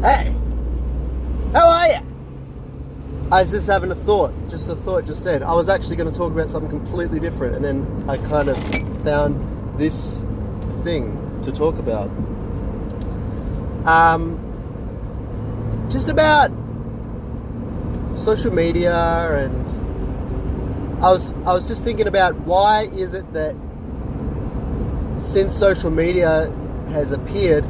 Hey, how are you? I was just having a thought. Just a thought just said. I was actually going to talk about something completely different, and then I kind of found this thing to talk about. Just about social media, and I was just thinking about why is it that since social media has appeared,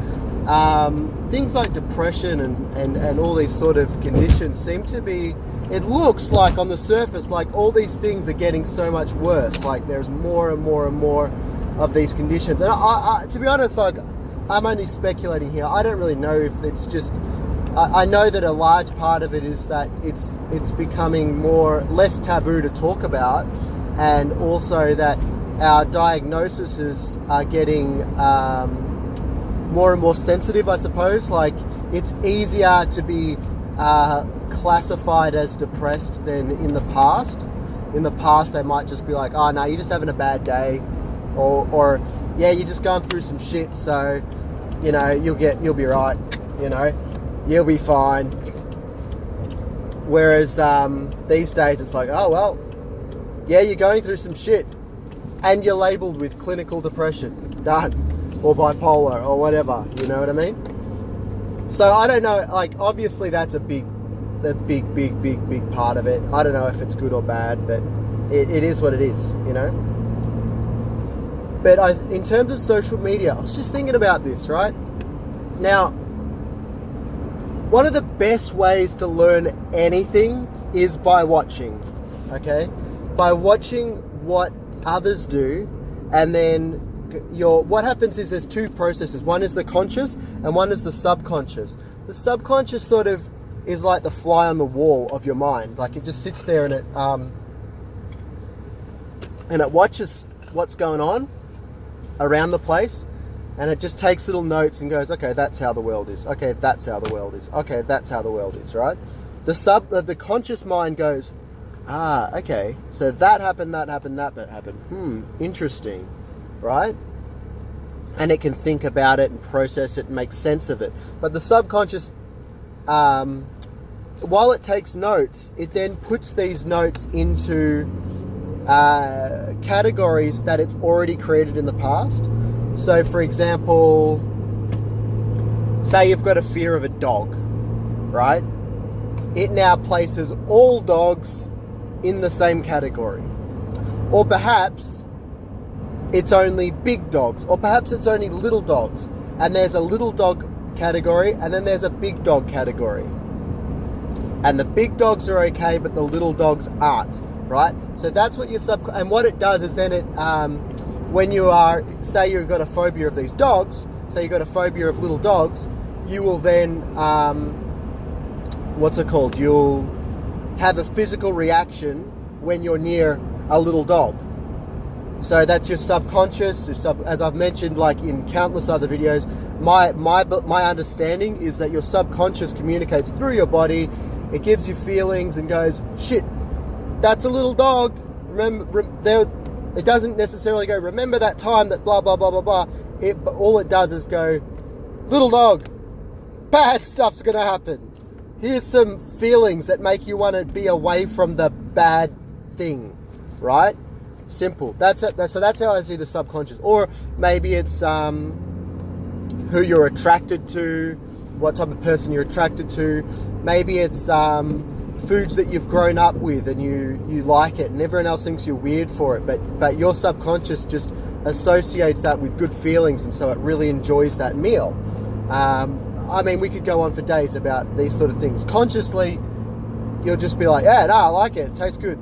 things like depression and all these sort of conditions seem to be, it looks like on the surface like all these things are getting so much worse, like there's more and more and more of these conditions. And I to be honest, like, I'm only speculating here. I don't really know if it's just, I know that a large part of it is that it's becoming less taboo to talk about, and also that our diagnoses are getting more and more sensitive, I suppose. Like, it's easier to be classified as depressed than in the past. In the past, they might just be like, oh no, you're just having a bad day, or yeah, you're just going through some shit, so you know, you'll be right, you know, you'll be fine. Whereas these days it's like, oh well, yeah, you're going through some shit and you're labelled with clinical depression, done, or bipolar or whatever, you know what I mean? So I don't know, like, obviously that's a big part of it. I don't know if it's good or bad, but it is what it is, you know? But in terms of social media, I was just thinking about this, right? Now, one of the best ways to learn anything is by watching, okay? By watching what others do, and then what happens is there's two processes. One is the conscious and one is the subconscious. The subconscious sort of is like the fly on the wall of your mind. Like, it just sits there and it watches what's going on around the place, and it just takes little notes and goes, okay, that's how the world is. Okay, that's how the world is. Okay, that's how the world is, right? The conscious mind goes, okay, so that happened, that happened. Interesting, right? And it can think about it and process it and make sense of it. But the subconscious, while it takes notes, it then puts these notes into categories that it's already created in the past. So, for example, say you've got a fear of a dog, right? It now places all dogs in the same category. Or perhaps it's only big dogs, or perhaps it's only little dogs, and there's a little dog category, and then there's a big dog category. And the big dogs are okay, but the little dogs aren't, right? So that's what your and what it does is then it, when you are, say you've got a phobia of these dogs, say you've got a phobia of little dogs, you will then, you'll have a physical reaction when you're near a little dog. So that's your subconscious. As I've mentioned, like in countless other videos, my understanding is that your subconscious communicates through your body. It gives you feelings and goes, shit, that's a little dog. It doesn't necessarily go, remember that time that blah, blah, blah, blah, blah. All it does is go, little dog, bad stuff's going to happen. Here's some feelings that make you want to be away from the bad thing, right? Simple. That's it. So that's how I see the subconscious. Or maybe it's who you're attracted to, what type of person you're attracted to. Maybe it's foods that you've grown up with and you like it, and everyone else thinks you're weird for it, but your subconscious just associates that with good feelings, and so it really enjoys that meal. I mean, we could go on for days about these sort of things. Consciously, you'll just be like, yeah, no, I like it. It tastes good.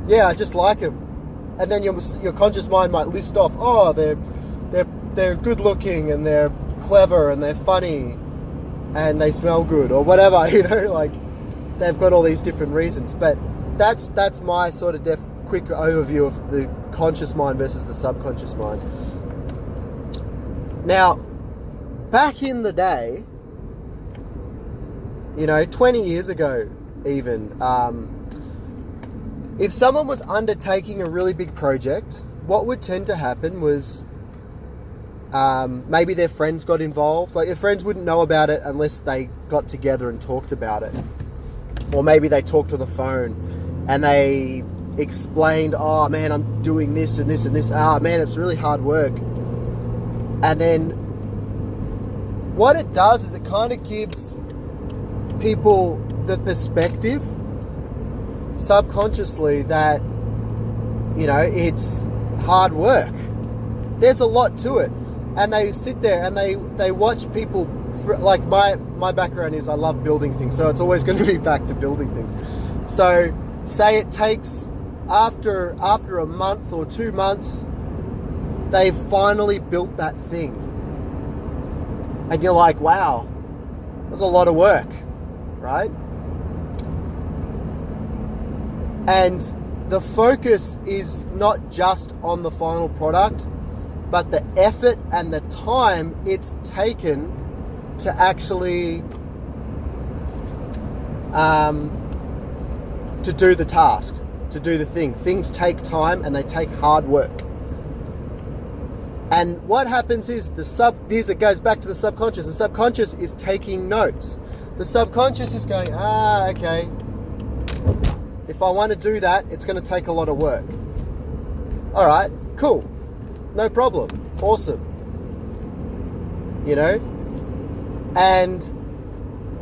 Yeah, I just like them. And then your conscious mind might list off, oh, they're good looking and they're clever and they're funny and they smell good or whatever, you know, like they've got all these different reasons. But that's my sort of quick overview of the conscious mind versus the subconscious mind. Now, back in the day, you know, 20 years ago even, if someone was undertaking a really big project, what would tend to happen was Maybe their friends got involved. Like, their friends wouldn't know about it unless they got together and talked about it. Or maybe they talked to the phone and they explained, oh man, I'm doing this and this and this. Ah man, it's really hard work. And then what it does is it kind of gives people the perspective subconsciously that, you know, it's hard work. There's a lot to it. And they sit there and they watch people, like my background is I love building things, so it's always going to be back to building things. So say it takes after a month or 2 months, they've finally built that thing. And you're like, wow, that's a lot of work, right? And the focus is not just on the final product, but the effort and the time it's taken to actually to do the task, to do the thing. Things take time and they take hard work. And what happens is it goes back to the subconscious. The subconscious is taking notes. The subconscious is going, okay, if I want to do that, it's going to take a lot of work. All right, cool. No problem. Awesome. You know? And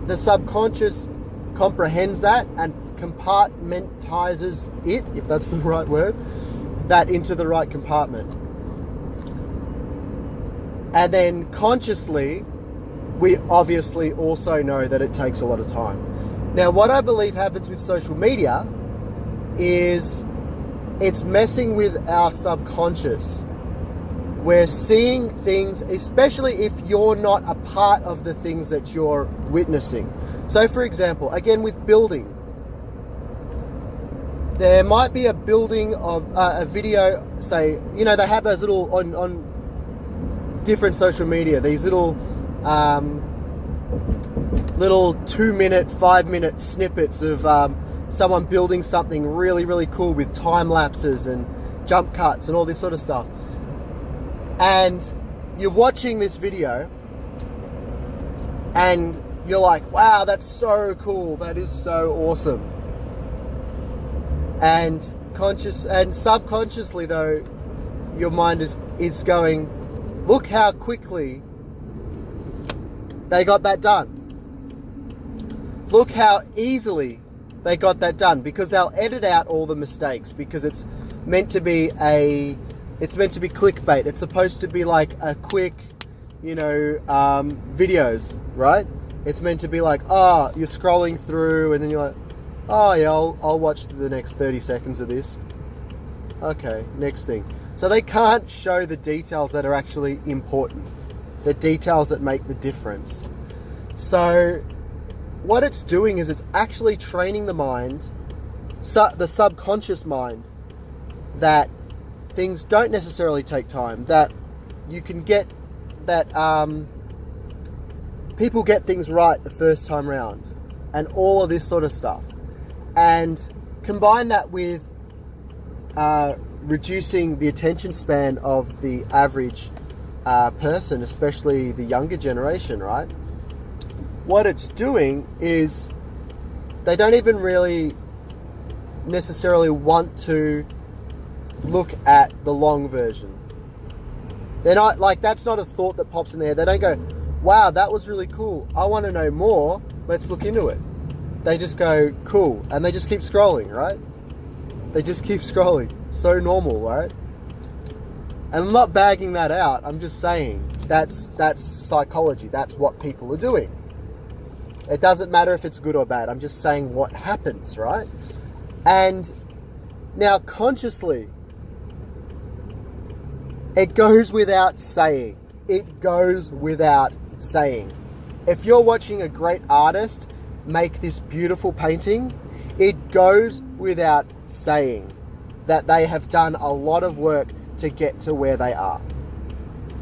the subconscious comprehends that and compartmentizes it, if that's the right word, that into the right compartment. And then consciously, we obviously also know that it takes a lot of time. Now, what I believe happens with social media is it's messing with our subconscious. We're seeing things, especially if you're not a part of the things that you're witnessing. So, for example, again with building, there might be a building of a video, say, you know, they have those little, on different social media, these little 2-minute, 5-minute snippets of someone building something really, really cool with time lapses and jump cuts and all this sort of stuff. And you're watching this video and you're like, wow, that's so cool. That is so awesome. And conscious and subconsciously though, your mind is going, look how quickly they got that done. Look how easily they got that done, because they'll edit out all the mistakes, because it's meant to be clickbait. It's supposed to be like a quick, you know, videos, right? It's meant to be like, oh, you're scrolling through and then you're like, oh yeah, I'll watch the next 30 seconds of this. Okay, next thing. So they can't show the details that are actually important, the details that make the difference. So what it's doing is it's actually training the mind, the subconscious mind, that things don't necessarily take time, that you can get that people get things right the first time round, and all of this sort of stuff. And combine that with reducing the attention span of the average person, especially the younger generation, right? What it's doing is they don't even really necessarily want to look at the long version. They're not like, that's not a thought that pops in there. They don't go, wow, that was really cool, I want to know more, let's look into it. They just go, cool, and they just keep scrolling, right? They just keep scrolling. So normal, right? And I'm not bagging that out, I'm just saying that's psychology. That's what people are doing. It doesn't matter if it's good or bad, I'm just saying what happens, right? And now consciously, it goes without saying. It goes without saying. If you're watching a great artist make this beautiful painting, it goes without saying that they have done a lot of work to get to where they are.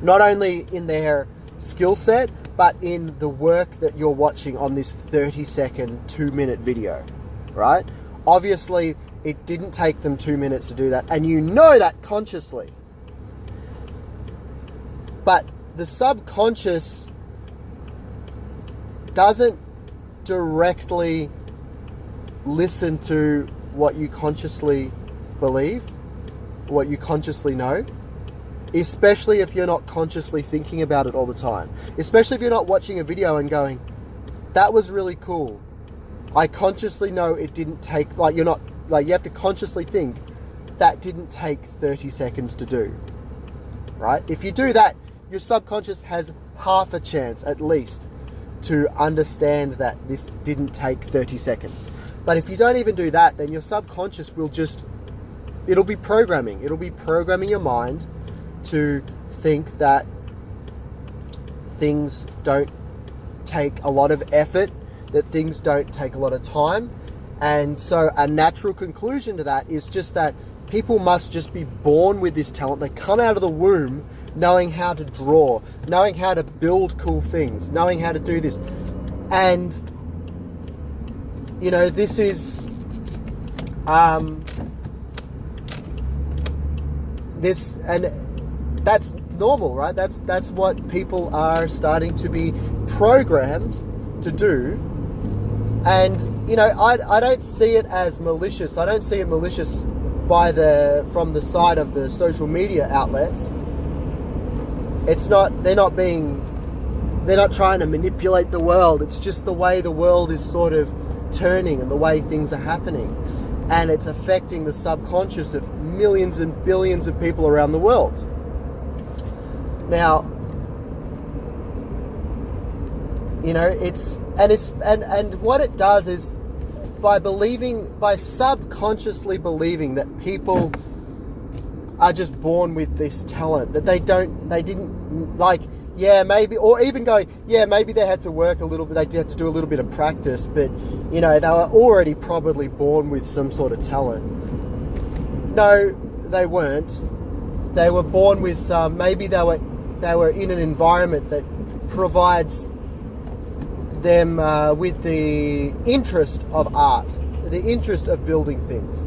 Not only in their skill set, but in the work that you're watching on this 30-second, 2-minute video, right? Obviously, it didn't take them 2 minutes to do that, and you know that consciously. But the subconscious doesn't directly listen to what you consciously believe, what you consciously know, especially if you're not consciously thinking about it all the time. Especially if you're not watching a video and going, that was really cool. I consciously know it didn't take, like, you're not, like, you have to consciously think, that didn't take 30 seconds to do, right? If you do that, your subconscious has half a chance at least to understand that this didn't take 30 seconds. But if you don't even do that, then your subconscious will just, it'll be programming your mind to think that things don't take a lot of effort, that things don't take a lot of time. And so a natural conclusion to that is just that people must just be born with this talent. They come out of the womb knowing how to draw, knowing how to build cool things, knowing how to do this. And, you know, this is this, and that's normal, right? That's what people are starting to be programmed to do. And, you know, I don't see it as malicious. I don't see it malicious from the side of the social media outlets. It's not, they're not trying to manipulate the world. It's just the way the world is sort of turning and the way things are happening. And it's affecting the subconscious of millions and billions of people around the world. Now, you know, and what it does is by subconsciously believing that people are just born with this talent, that they didn't like, yeah, maybe, or even going, yeah, maybe they had to work a little bit, they had to do a little bit of practice, but, you know, they were already probably born with some sort of talent. No, they weren't. They were born with some, maybe they were in an environment that provides them with the interest of art, the interest of building things.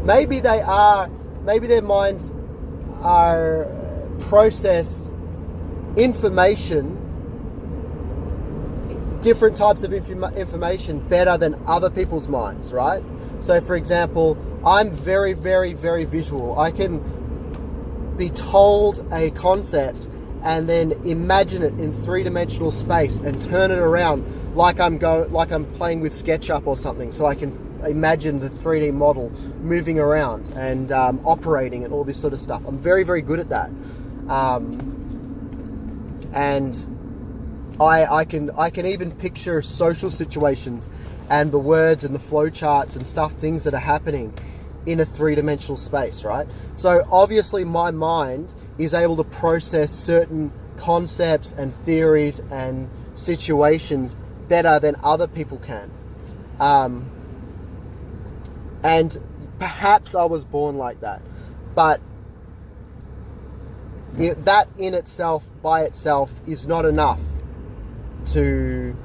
Maybe their minds are process information, different types of information better than other people's minds, right? So for example, I'm very, very, very visual. I can be told a concept and then imagine it in three-dimensional space and turn it around like I'm playing with SketchUp or something, so I can imagine the 3D model moving around and operating and all this sort of stuff. I'm very, very good at that. And I can even picture social situations and the words and the flow charts and stuff, things that are happening in a three-dimensional space, right? So obviously my mind is able to process certain concepts and theories and situations better than other people can. And perhaps I was born like that, but that in itself, by itself, is not enough to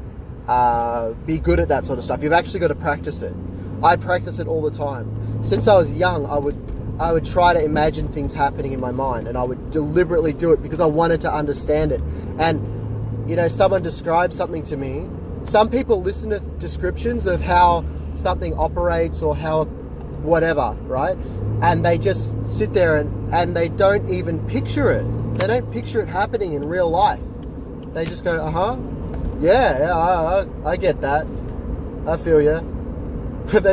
be good at that sort of stuff. You've actually got to practice it. I practice it all the time. Since I was young, I would try to imagine things happening in my mind, and I would deliberately do it because I wanted to understand it. And, you know, someone described something to me. Some people listen to descriptions of how something operates or how whatever, right? And they just sit there and they don't even picture it. They don't picture it happening in real life. They just go, yeah, I get that. I feel you. But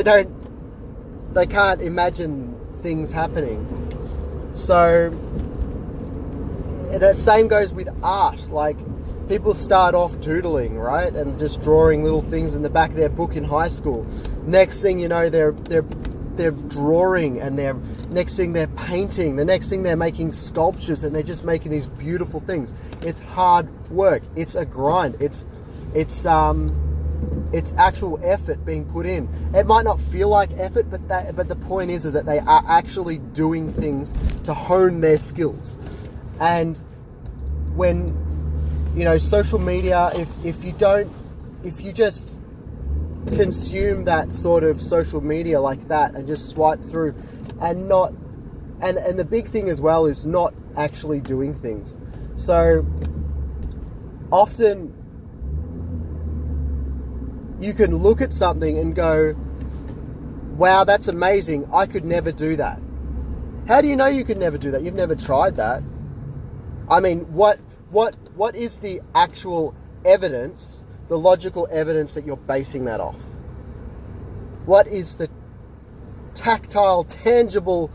they can't imagine things happening. So the same goes with art. Like, people start off doodling, right, and just drawing little things in the back of their book in high school. Next thing you know, they're drawing, and next thing they're painting. The next thing they're making sculptures, and they're just making these beautiful things. It's hard work. It's a grind. It's actual effort being put in. It might not feel like effort, but the point is that they are actually doing things to hone their skills. And when, you know, social media, if you just consume that sort of social media like that and just swipe through and the big thing as well is not actually doing things. So often you can look at something and go, wow, that's amazing. I could never do that. How do you know you could never do that? You've never tried that. I mean, what is the actual evidence, the logical evidence that you're basing that off? What is the tactile, tangible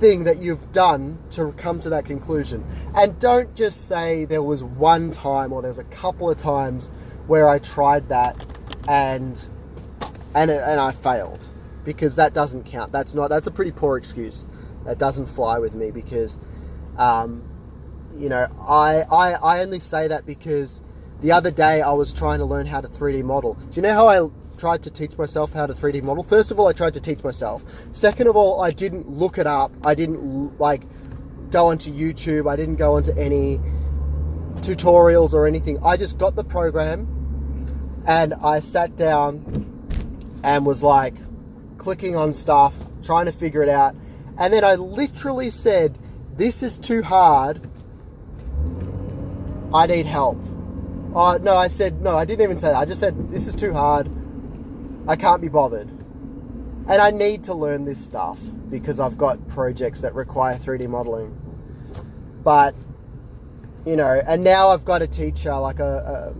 thing that you've done to come to that conclusion? And don't just say there was one time or there was a couple of times where I tried that and I failed, because that doesn't count. That's a pretty poor excuse. That doesn't fly with me, because you know, I only say that because the other day I was trying to learn how to 3D model. Do you know how I tried to teach myself how to 3D model? First of all, I tried to teach myself. Second of all, I didn't look it up. I didn't go onto YouTube. I didn't go onto any tutorials or anything. I just got the program and I sat down and was like clicking on stuff, trying to figure it out. And then I literally said, this is too hard. I need help. No, I didn't even say that. I just said, this is too hard. I can't be bothered. And I need to learn this stuff because I've got projects that require 3D modeling. But, you know, and now I've got a teacher, like the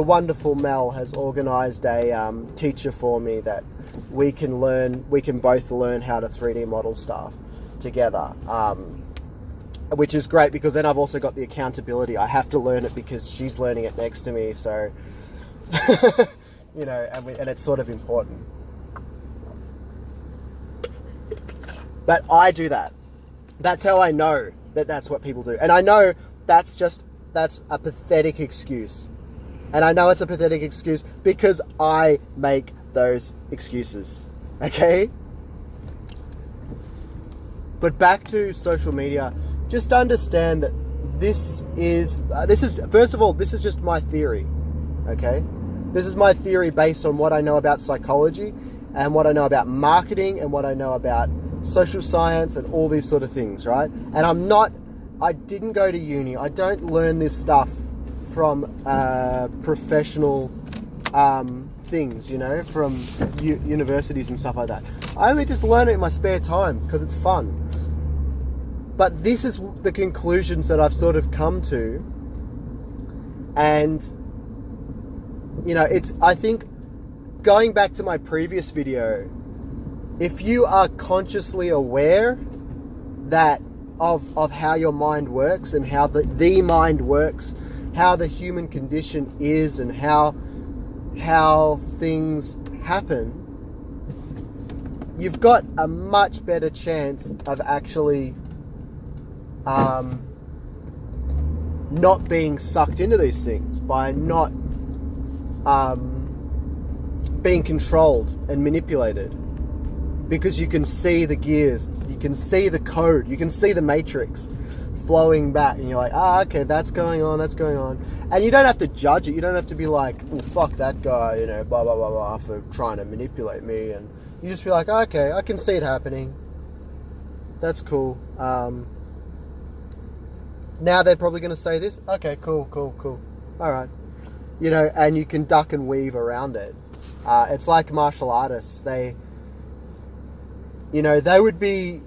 wonderful Mel has organised a teacher for me that we can both learn how to 3D model stuff together. Which is great, because then I've also got the accountability. I have to learn it because she's learning it next to me. So, you know, and it's sort of important. But I do that. That's how I know that that's what people do. And I know that's a pathetic excuse. And I know it's a pathetic excuse because I make those excuses. Okay? But back to social media. Just understand that this is first of all, this is just my theory, okay? This is my theory based on what I know about psychology and what I know about marketing and what I know about social science and all these sort of things, right? And I didn't go to uni. I don't learn this stuff from professional things, you know, from universities and stuff like that. I only just learn it in my spare time because it's fun. But this is the conclusions that I've sort of come to. And, you know, I think going back to my previous video, if you are consciously aware that of how your mind works and how the mind works, how the human condition is and how things happen, you've got a much better chance of actually not being sucked into these things, by not being controlled and manipulated, because you can see the gears, you can see the code, you can see the matrix flowing back, and you're like, okay, that's going on, and you don't have to judge it. You don't have to be like, well, fuck that guy, you know, blah blah blah blah, for trying to manipulate me. And you just be like, okay, I can see it happening, that's cool. Now they're probably going to say this. Okay, cool. All right. You know, and you can duck and weave around it. It's like martial artists. They would be...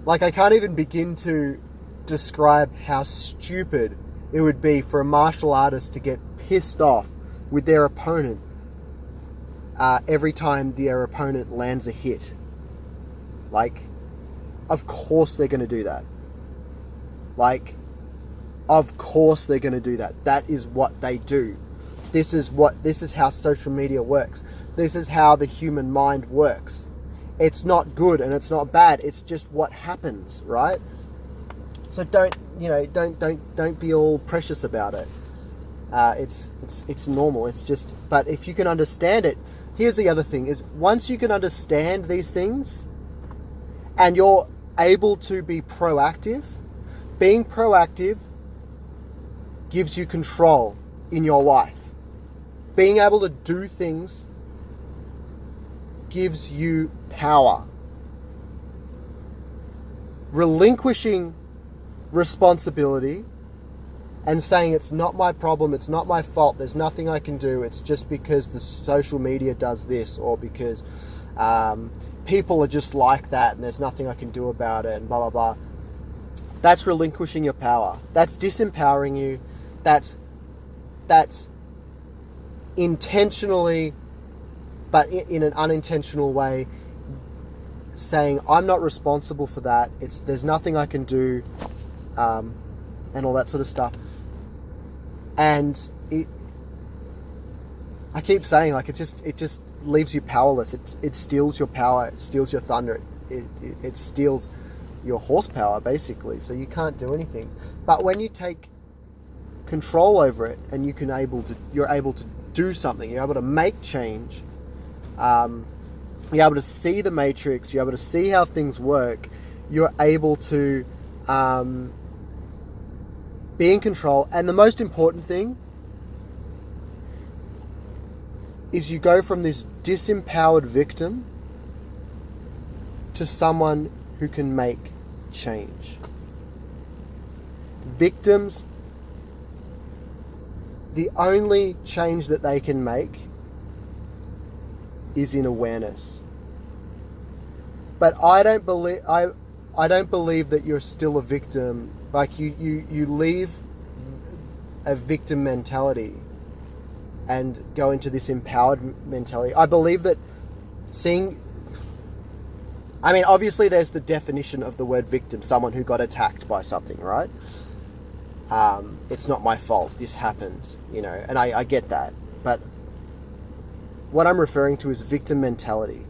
Like, I can't even begin to describe how stupid it would be for a martial artist to get pissed off with their opponent every time their opponent lands a hit. Like, of course they're going to do that. Like, of course they're going to do that. That is what they do. This is how social media works. This is how the human mind works. It's not good and it's not bad. It's just what happens, right? So don't be all precious about it. It's normal. It's just, but if you can understand it, here's the other thing is, once you can understand these things and you're able to be proactive, being proactive gives you control in your life. Being able to do things gives you power. Relinquishing responsibility and saying it's not my problem, it's not my fault, there's nothing I can do, it's just because the social media does this, or because people are just like that and there's nothing I can do about it, and blah, blah, blah. That's relinquishing your power. That's disempowering you. That's intentionally, but in an unintentional way, saying I'm not responsible for that. There's nothing I can do, and all that sort of stuff. And I keep saying, like, it just leaves you powerless. It steals your power. It steals your thunder. It steals your horsepower, basically. So you can't do anything. But when you take control over it, and you're able to do something, you're able to make change, you're able to see the matrix, you're able to see how things work, you're able to be in control. And the most important thing is you go from this disempowered victim to someone who can make change. Victims, the only change that they can make is in awareness. But I don't believe that you're still a victim. Like, you leave a victim mentality and go into this empowered mentality. I believe that obviously there's the definition of the word victim, someone who got attacked by something, right? It's not my fault, this happened, and I get that. But what I'm referring to is victim mentality.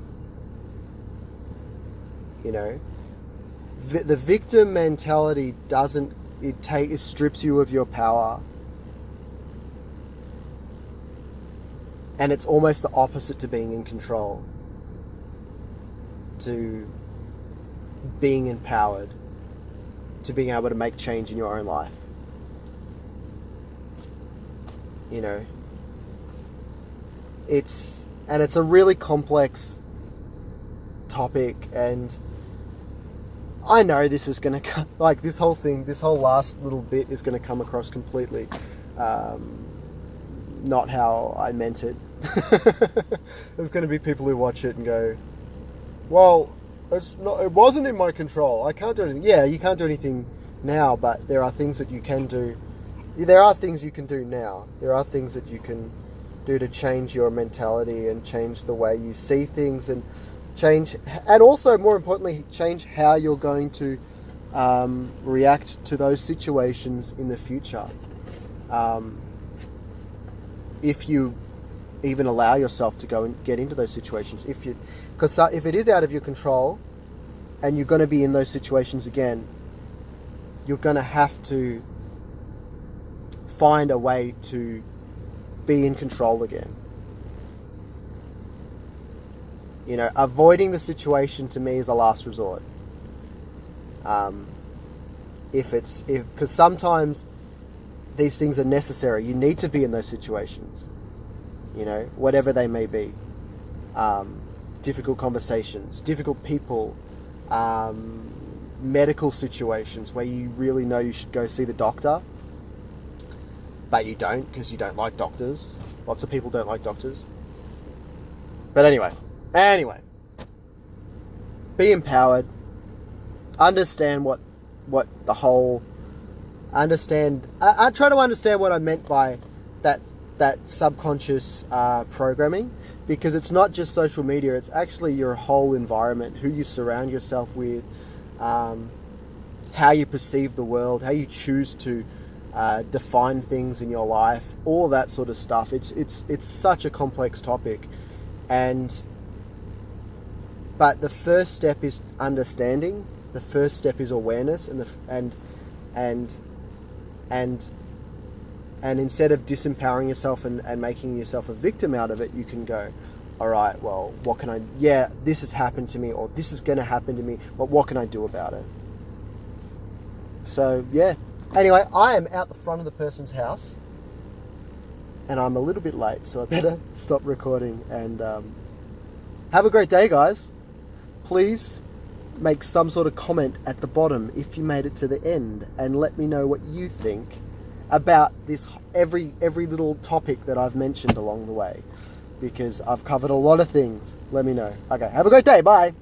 The victim mentality it strips you of your power. And it's almost the opposite to being in control, to being empowered, to being able to make change in your own life. It's a really complex topic, and I know this is going to like this whole last little bit is going to come across completely not how I meant it. There's going to be people who watch it and go, well, it wasn't in my control, I can't do anything. Yeah, you can't do anything now, but there are things that you can do. There are things you can do now. There are things that you can do to change your mentality and change the way you see things, and also, more importantly, change how you're going to react to those situations in the future. If you even allow yourself to go and get into those situations, because if it is out of your control and you're going to be in those situations again, you're going to have to find a way to be in control again. Avoiding the situation to me is a last resort. Because sometimes these things are necessary. You need to be in those situations, whatever they may be. Difficult conversations, difficult people, medical situations where you really know you should go see the doctor, but you don't because you don't like doctors. Lots of people don't like doctors. But anyway, be empowered. Understand what the whole... I try to understand what I meant by that subconscious programming, because it's not just social media, it's actually your whole environment, who you surround yourself with, how you perceive the world, how you choose to define things in your life, all that sort of stuff. It's such a complex topic, but the first step is understanding. The first step is awareness, and instead of disempowering yourself and making yourself a victim out of it, you can go, all right, well, what can I... Yeah, this has happened to me, or this is going to happen to me, but what can I do about it? So, yeah. Anyway, I am out the front of the person's house, and I'm a little bit late, so I better stop recording, and have a great day, guys. Please make some sort of comment at the bottom if you made it to the end, and let me know what you think about this every little topic that I've mentioned along the way, because I've covered a lot of things. Let me know. Okay, have a great day. Bye.